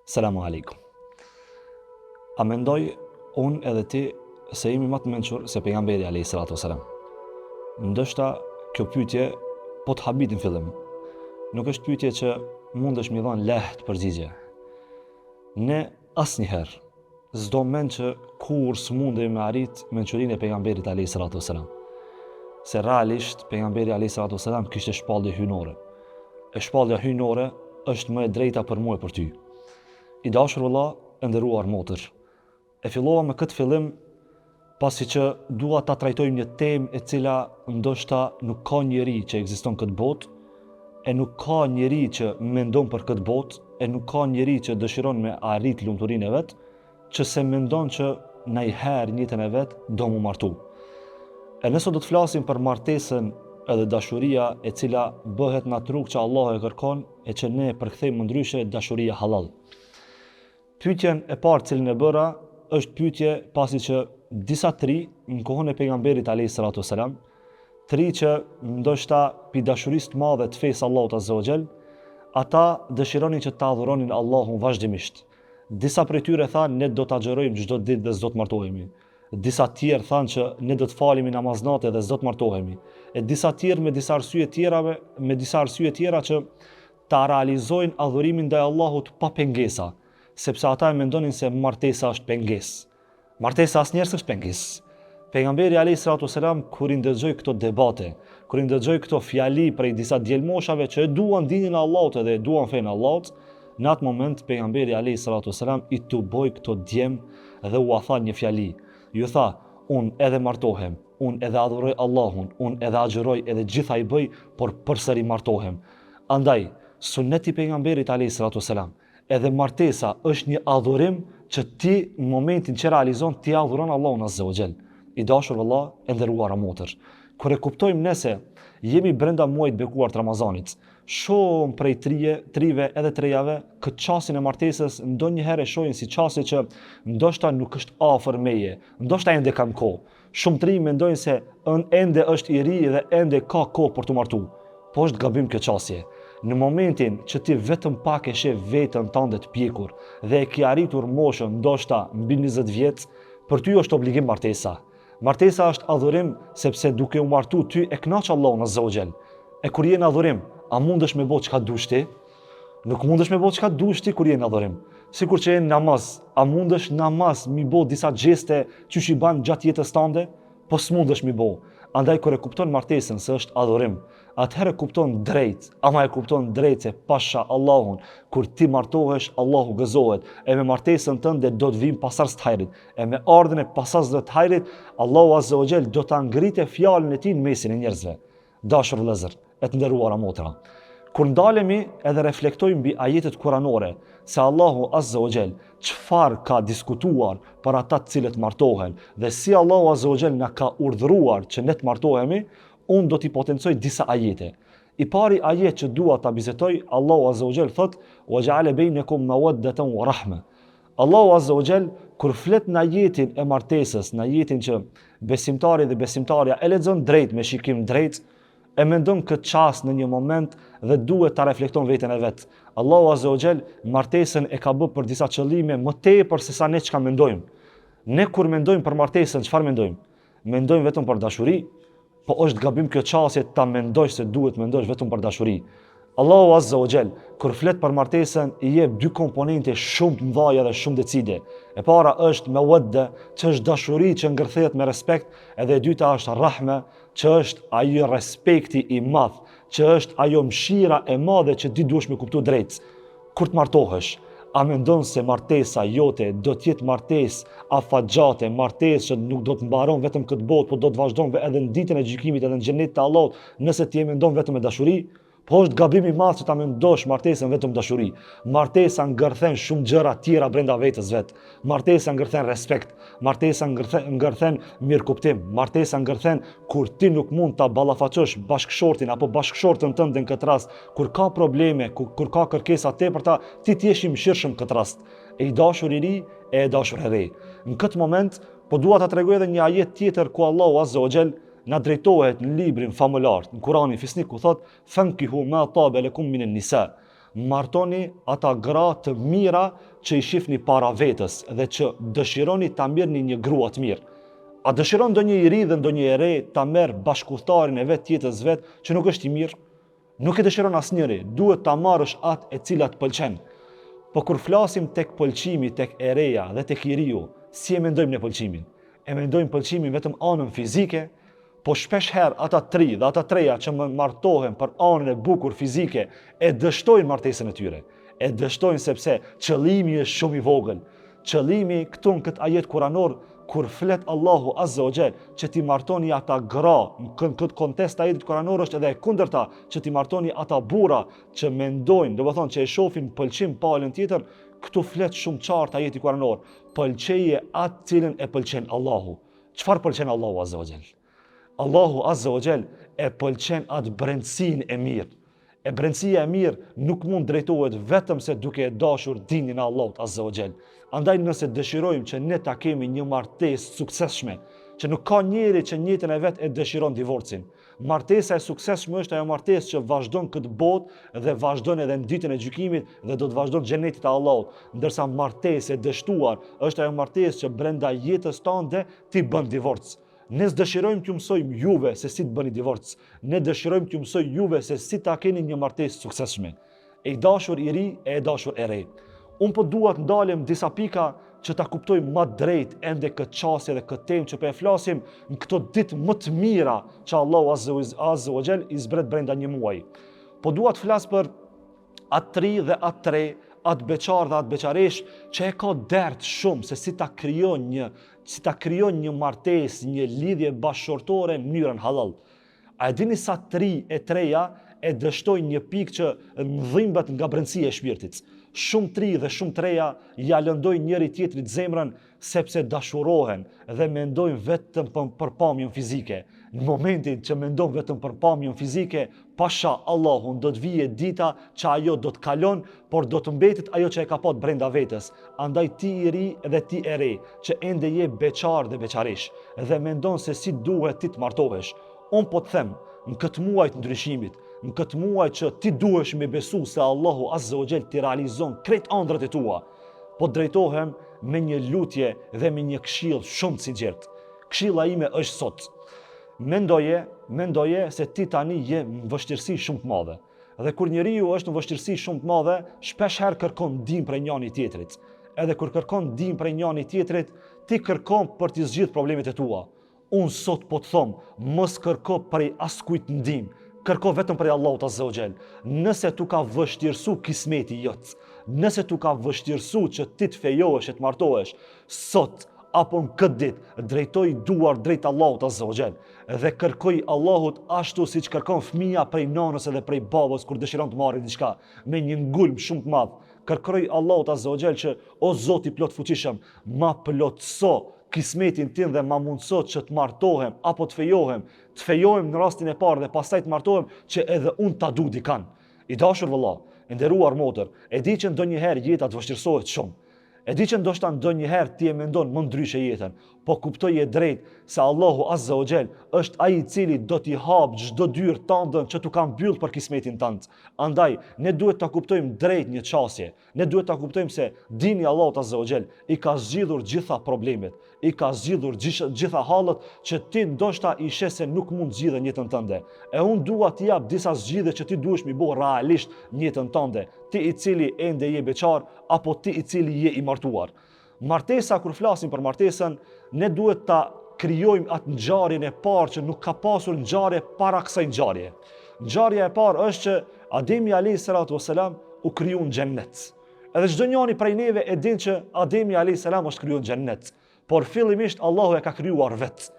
Selamu alaikum. A mendoj unë edhe ti se jemi më të mençur se pejgamberi alayhi salatu wasalam? Ndoshta kjo pyetje po të habit në fillim. Nuk është pyetje që mundesh mi dhënë lehtë përgjigje. Ne asnjëherë s'do mend që kur s'mundemi me arrit mençurinë e pejgamberit alayhi salatu wasalam. Se realisht pejgamberi alayhi salatu wasalam kishte shpallje hyjnore. E shpallja hyjnore është më e drejta për mua e për ty. I dashur vëlla, e nderuar motër. E fillova me këtë fillim pasi që dua ta trajtoj një temë e cila ndoshta nuk ka njeri që ekziston këtë botë, e nuk ka njeri që mendon për këtë botë, e nuk ka njeri që dëshiron me arrit lumturinë e vet, që se mendon që ndonjëherë në jetën e vet do mu martu. E nëse do të flasim për martesën edhe dashuria e cila bëhet në atë rrugë që Allah e kërkon e që ne përkthejmë ndryshe dashuria halal. Pyetjen e parë cilën e bëra është pyetje pasi që disa tri në kohën e pejgamberit alayhi salatu wasalam, tri që ndoshta pi dashurisë të madhe të fesë Allahut azza wa jall, ata dëshironin që ta adhuronin Allahun vazhdimisht. Disa prej tyre thanë ne do ta xherojmë çdo ditë dhe s'do të martohemi. Disa tjerë thanë që ne do të falemi namaznate dhe s'do të martohemi. E disa tjerë me disa arsye tjera që ta realizojnë adhurimin ndaj Allahut pa pengesa, sepse ata e mendonin se martesa është pengesë. Martesa asnjëherë s'është pengesë. Pejgamberi alayhi salatu wasalam kur i ndëgjoi këto debate, kur i ndëgjoi këto fjali prej disa djelmoshave që e duan dinin e Allahut dhe e duan fenë e Allahut, në atë moment pejgamberi alayhi salatu wasalam i tuboi këto djem dhe u tha një fjali. Ju tha, unë edhe martohem, unë edhe adhuroj Allahun, unë edhe agjëroj edhe gjitha i bëj, por përsëri martohem. Andaj, suneti pejgamberit alayhi salatu wasalam, edhe martesa është një adhurim që ti në momentin që realizon ti adhuron Allahun azza wa jall. I dashur vëlla, e nderuara motër. Kur e kuptojmë nëse jemi brenda muajit bekuar të Ramazanit, shumë prej trive edhe trejave këtë çastin e martesës ndonjëherë e shohin si çasti që ndoshta nuk është afër meje, ndoshta ende kam kohë. Shumë tri mendojnë se ende është i ri dhe ende ka kohë për të martuar. Po është gabim kjo çastje. Në momentin që ti vetëm pak e sheh veten tënde të pjekur dhe e ke arritur moshën ndoshta mbi 20 vjet, për ty është obligim martesa. Martesa është adhurim sepse duke u martu ty e kënaq Allahun azza wa jall. E kur je në adhurim, a mundesh me bëj çka dush ti? Nuk mundesh me bëj çka dush ti kur je në adhurim. Sikur që je në namaz, a mundesh namaz mi bëj disa gjeste që i ban gjatë jetës tënde? Po s'mundesh mi bëj. Andaj kur e kupton martesën se është adhurim, atëherë kupton drejt, ama e kupton drejt se pasha Allahun, kur ti martohesh, Allahu gëzohet, e me martesën tënde do të vijnë pasardhës të hajrit, e me ardhen e pasardhësve të hajrit, Allahu azza wa jall do ta ngritë fjalën e tij në mesin e njerëzve. Dashur vëllezër, e të nderuara motra. Kur ndalemi edhe reflektojmë mbi ajetet kuranore se Allahu azza wa jall çfarë ka diskutuar për ata të cilët martohen dhe si Allahu azza wa jall na ka urdhëruar që ne të martohemi, unë do t'i potencoj disa ajete. I pari ajet që dua ta bizetoj, Allahu azza wa jall thot: "Wa ja'ala bainakum mawaddatan wa rahma." Allahu azza wa jall kur flet në ajetin e martesës, në ajetin që besimtari dhe besimtarja e lexon drejt me shikim drejt, e mendon këtë çast në një moment dhe duhet ta reflekton veten e vet. Allahu azza wa jall martesën e ka bërë për disa qëllime më tepër se sa ne çka mendojmë. Ne kur mendojmë për martesën, çfarë mendojmë? Mendojmë vetëm për dashuri, po është gabim kjo çastje ta mendosh se duhet mendosh vetëm për dashuri. Allahu azza wa jall kur flet për martesën i jep dy komponente shumë të mëdha dhe shumë decide. E para është mawadda, që është dashuri që ngërthehet me respekt, edhe e dyta është rahme, që është ajo respekti i madh, që është ajo mëshira e madhe që ti duhesh me kuptu drejt. Kur të martohesh, a mendon se martesa jote do të jetë martesë afatgjate, martesë që nuk do të mbaron vetëm këtë botë, por do të vazhdon edhe në ditën e gjykimit edhe në xhenet të Allahut, nëse ti e mendon vetëm me dashuri? Po është gabim i madh që ta mendosh martesën vetëm dashuri. Martesa ngërthen shumë gjëra tjera brenda vetes vet. Martesa ngërthen respekt, martesa ngërthen mirëkuptim, martesa ngërthen kur ti nuk mund ta ballafaqosh bashkëshortin apo bashkëshortën tënde në këtë rast, kur ka probleme, kur ka kërkesa tepërta, ti t'jesh i mëshirshëm këtë rast. E i dashur i ri e dashur e re. Në këtë moment po dua ta tregoj edhe një ajet tjetër ku Allahu azza wa jall na drejtohet në librin famullar, në Kuranin fisnik ku thot: "Fankihu ma taba lakum min an-nisa." Martoni ata gra të mira që i shifni para vetës dhe që dëshironi ta mirëni një grua të mirë. A dëshiron ndonjë i ri dhe ndonjë e re ta merr bashkëudhtarin e vet tjetës vet që nuk është i mirë? Nuk e dëshiron asnjëri, duhet ta marrësh atë e cila të pëlqen. Po kur flasim tek pëlqimi, tek e reja dhe tek i riu, si e mendojmë ne pëlqimin? E mendojmë pëlqimin vetëm anën fizike, po shpesh herë ata tri dhe ata treja që martohen për anën e bukur fizike e dështojnë martesën e tyre. E dështojnë sepse qëllimi është shumë i vogël. Qëllimi këtu në këtë ajet kuranor, kur flet Allahu Azza wa Jall që ti martoni ata gra, në këtë kontest ajetit kuranor është edhe e kundërta, që ti martoni ata burra që mendojnë, do të thonë që e shohin pëlqim palën tjetër, këtu flet shumë qartë ajeti kuranor. Pëlqeje atë cilën e pëlqen Allahu. Çfarë pëlqen Allahu Azza wa Jall? Allahu Azza wa Jall e pëlqen atë brendësinë e mirë. E brendësia e mirë nuk mund drejtohet vetëm se duke e dashur dinin e Allahut Azza wa Jall. Andaj nëse dëshirojmë që ne ta kemi një martesë suksesshme, që nuk ka njeri që në jetën e vet e dëshiron divorcin. Martesa e suksesshme është ajo martesë që vazhdon këtë botë dhe vazhdon edhe në ditën e gjykimit dhe do të vazhdon xhenetit e Allahut, ndërsa martesë e dështuar është ajo martesë që brenda jetës tënde ti bën divorc. Ne dëshirojmë t'ju mësojmë juve se si të bëni divorc. Ne dëshirojmë t'ju mësojmë juve se si ta keni një martesë suksesshme. E dashur i ri e dashur e re. Unë po dua të ndalem disa pika që ta kuptojmë më drejt ende këtë çështje dhe këtë temë që po e flasim në këto ditë më të mira që Allahu Azza wa Jall i zbret brenda një muaji. Po dua të flas për atë tri dhe atë tre, atë beqar dhe atë beqaresh që e ka dert shumë se si ta krijon një martesë, një lidhje bashkëshortore në mënyrën halal. A e dini sa tri e treja e dështojnë një pikë që dhimbet nga brendësia e shpirtit. Shumë tri dhe shumë treja ja lëndojnë njëri tjetrit zemrën sepse dashurohen dhe mendojnë vetëm për pamjen fizike. Në momentin që mendon vetëm për pamjen fizike, pasha Allahun do të vije dita që ajo do të kalon, por do të mbetet ajo që e ka pat brenda vetës. Andaj ti i ri dhe ti e re, që ende je beqar dhe beqaresh dhe mendon se si duhet ti të martohesh. Unë po të them, në këtë muaj të ndryshimit, në këtë muaj që ti duhesh me besu se Allahu Azza wa Jall ti realizon krejt ëndrat e tua, po drejtohem me një lutje dhe me një këshill shumë të sinqert. Këshilla ime është sot. Mendoje se ti tani je në vështirësi shumë të madhe. Dhe kur njeriu është në vështirësi shumë të madhe, shpesh herë kërkon ndihmë prej njëri tjetrit. Edhe kur kërkon ndihmë prej njëri tjetrit, ti kërkon për të zgjidhur problemet e tua. Unë sot po të them, mos kërko prej askujt ndihmë. Kërko vetëm prej Allahut Azza wa Jall. Nëse tu ka vështirësu kismeti jot, nëse tu ka vështirësu që ti të fejohesh e të martohesh, sot apo në këtë ditë drejtoj duar drejt Allahut Azza wa Jall dhe kërkoj Allahut ashtu siç kërkon fëmia prej nanës edhe prej babës kur dëshiron të marrë diçka me një ngulm shumë të madh. Kërkoj Allahut Azza wa Jall që o Zoti plot fuqishëm, ma plotso kismetin tim dhe ma mundësot që të martohem apo të fejohem në rastin e parë dhe pastaj të martohem që edhe unë ta du dikan. I dashur vëlla, e nderuar motër, e di që ndonjëherë jeta të vështirësohet shumë. E di që ndoshta ndonjëherë ti e mendon më ndryshe jetën, po kuptoj e drejt se Allahu Azza wa Jall është ai i cili do t'i hap çdo dyrë tëndën që tu ka mbyll për kismetin tënd. Andaj, ne duhet ta kuptojmë drejt një çështje. Ne duhet ta kuptojmë se dini Allahu Azza wa Jall i ka zgjidhur gjitha problemet, i ka zgjidhur gjitha hallet që ti ndoshta i sheh se nuk mund zgjidhen jetën tënde. E unë dua t'i jap disa zgjidhje që ti duhesh mi bëu realisht në jetën tënde. Ti i cili ende je beqar apo ti i cili je i martuar. Martesa, kur flasim për martesën, ne duhet ta krijojmë atë ngjarjen e parë që nuk ka pasur ngjarje para kësaj ngjarje. Ngjarja e parë është që Ademi alayhis salatu wassalam u kriju në xhennet. Edhe çdo njeri prej neve e din që Ademi alayhis salam është krijuar në xhennet, por fillimisht Allahu e ka krijuar vet.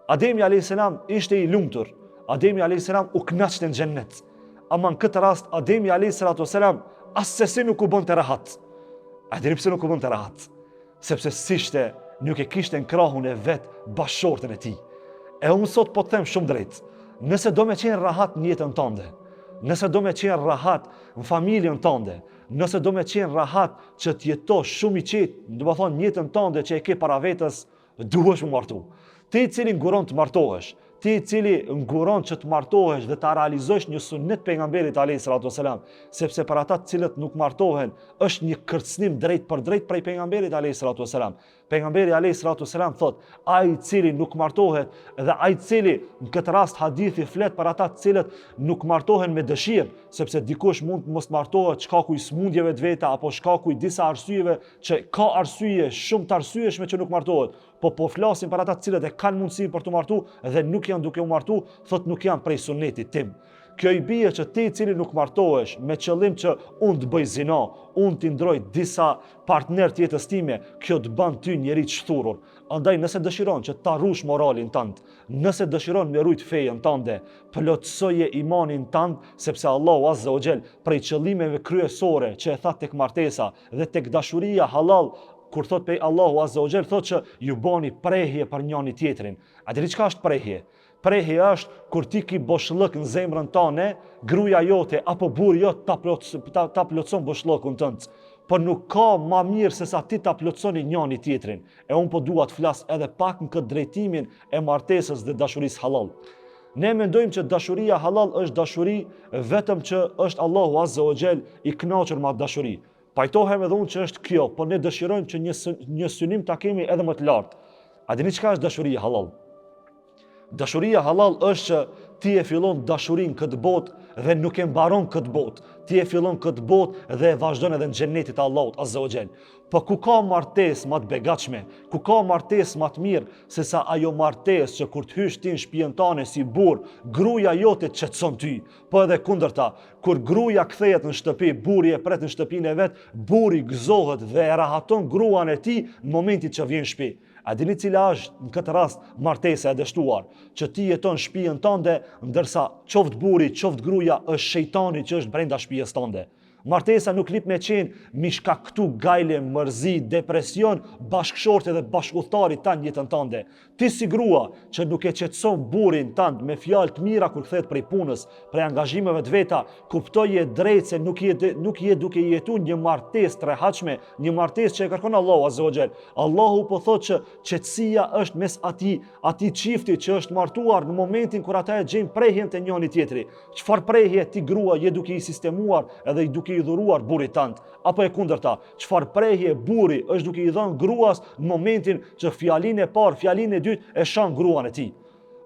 Ademi alayhis salam ishte i lumtur. Ademi alayhis salam u kënaqte në xhennet. Ama në këtë rast Ademi alayhis salatu wassalam asesi nuk u bënte rahat. A dini pse nuk u bënte rahat? Sepse sishte nuk e kishte në krahun e vet bashkëshortën e tij. E unë sot po të them shumë drejt. Nëse do me qenë rahat në jetën tënde, nëse do me qenë rahat në familjen tënde, nëse do me qenë rahat që të jetosh shumë i qetë, do të thonë në jetën tënde që e ke para vetës, duhesh më martu. Ti i cili nguron të martohesh, ti i cili nguron që të martohesh dhe ta realizosh një sunnet pejgamberit alayhis salatu wasalam, sepse për ata të cilët nuk martohen është një kërcënim drejt për drejt prej pejgamberit alayhis salatu wasalam. Pejgamberi alayhis salatu wasalam thot, ai i cili nuk martohet dhe ai i cili në këtë rast hadithi flet për ata të cilët nuk martohen me dëshirë, sepse dikush mund mos martohet shkaku i smundjeve të veta apo shkaku i disa arsyeve që ka arsye shumë të arsyeshme që nuk martohet. Po flasim për ata të cilët e kanë mundësi për të martu dhe nuk janë duke u martu, thot nuk janë prej sunnetit tim. Kjo i bie që ti i cili nuk martohesh me qëllim që unë të bëj zina, unë të ndroj disa partner të jetës time, kjo të bën ty njeri të shthurur. Andaj nëse dëshiron që ta rush moralin tënd, nëse dëshiron me rujt fejen tënde, plotësoje imanin tënd, sepse Allahu Azza wa Jall prej qëllimeve kryesore që e tha tek martesa dhe tek dashuria halal, kur thot pe Allahu Azza wa Jall thot që ju bani prehje për njëri tjetrin. A dini çka është prehje? Prehje është kur ti ki boshllëk në zemrën tënde, gruaja jote apo burri jot ta plotson boshllëkun tënd. Po nuk ka më mirë se sa ti ta plotsoni njëri tjetrin. E un po dua të flas edhe pak në këtë drejtimin e martesës dhe dashurisë halal. Ne mendojmë që dashuria halal është dashuri vetëm që është Allahu Azza wa Jall i kënaqur me atë dashuri. Pajtohem edhe unë që është kjo, po ne dëshirojmë që një synim ta kemi edhe më të lartë. A dini çka është dashuria halal? Dashuria halal është që ti e fillon dashurinë këtë botë dhe nuk e mbaron këtë botë. Ti e fillon këtë botë dhe e vazhdon edhe në xhenetin e Allahut Azza wa Jall. Po ku ka martesë më të begatshme, ku ka martesë më të mirë se sa ajo martesë që kur të hysh ti në shtëpinë tënde si burr, gruaja jote të qetëson ty. Po edhe kundërta, kur gruaja kthehet në shtëpi, burri e pret në shtëpinë e vet, burri gëzohet dhe e rahaton gruan e tij në momentin që vjen në shtëpi. A dini cila është në këtë rast martesa e dështuar? Që ti jeton në shtëpinë tënde, ndërsa qoftë burri, qoftë gruaja është shejtani që është brenda shtëpisë tënde. Martesa nuk lip me qenë mi shkaktu gajle, mërzi, depresion, bashkëshorte dhe bashkëudhëtarit tanë jetën tënde. Ti si grua që nuk e qetëson burrin tënd me fjalë të mira kur kthehet prej punës, prej angazhimeve të veta, kuptoje drejt se nuk je duke jetuar një martesë të rehatshme, një martesë që e kërkon Allahu Azza wa Jall. Allahu po thotë që qetësia është mes atij çifti që është martuar në momentin kur ata e gjejnë prehjen te njëri tjetri. Çfarë prehje ti grua je duke i sistemuar edhe i duke i dhuruar burrit tënd, apo e kundërta, çfarë prehje burri është duke i dhënë gruas në momentin që fjalinë e parë, fjalinë e dytë e shan gruan e tij.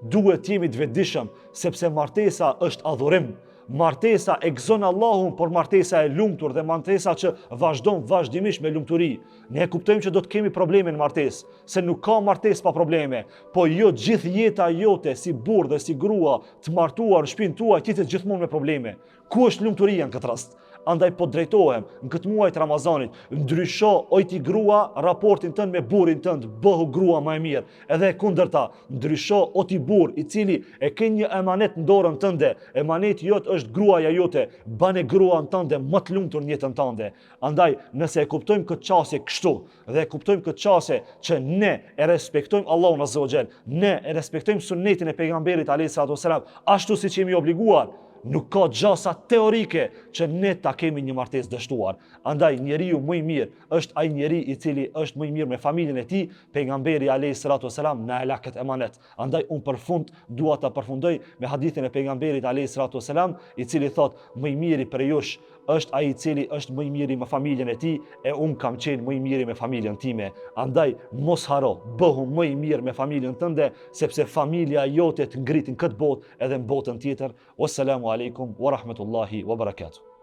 Duhet të jemi të vetëdijshëm, sepse martesa është adhurim. Martesa e gëzon Allahun, por martesa e lumtur dhe martesa që vazhdon vazhdimisht me lumturi. Ne kuptojmë që do të kemi probleme në martesë, se nuk ka martesë pa probleme, po jo gjithë jeta jote si burr dhe si grua të martuar në shtëpinë tuaj ti të gjithmonë me probleme. Ku është lumturia në këtë rast? Andaj po drejtohem në këtë muaj të Ramazanit, ndrysho oj ti grua raportin tënd me burrin tënd, bëhu grua më e mirë. Edhe kundërta, ndrysho o ti burr i cili e ke një emanet në dorën tënde, emaneti jot është gruaja jote, bane gruan tënde më të lumtur në jetën tënde. Andaj, nëse e kuptojmë këtë çështje kështu dhe e kuptojmë këtë çështje që ne e respektojmë Allahun Azza wa Jall, ne e respektojmë sunetin e pejgamberit alayhis salatu wasalam, ashtu siç jemi obliguar, nuk ka gjasa teorike që ne ta kemi një martesë dështuar. Andaj njeriu më i mirë është ai njeri i cili është më i mirë me familjen e tij. Pejgamberi alayhis salatu wasalam na e la këtë emanet. Andaj unë për fund dua ta përfundoj me hadithin e pejgamberit alayhis salatu wasalam, i cili thot më i miri për jush është ai i cili është më i miri me familjen e tij, e unë kam qenë më i miri me familjen time. Andaj mos haro, bëhu më i mirë me familjen tënde, sepse familja jote të ngritin këtë botë edhe në botën tjetër. Wassalamu alaikum wa rahmatullahi wa barakatuh.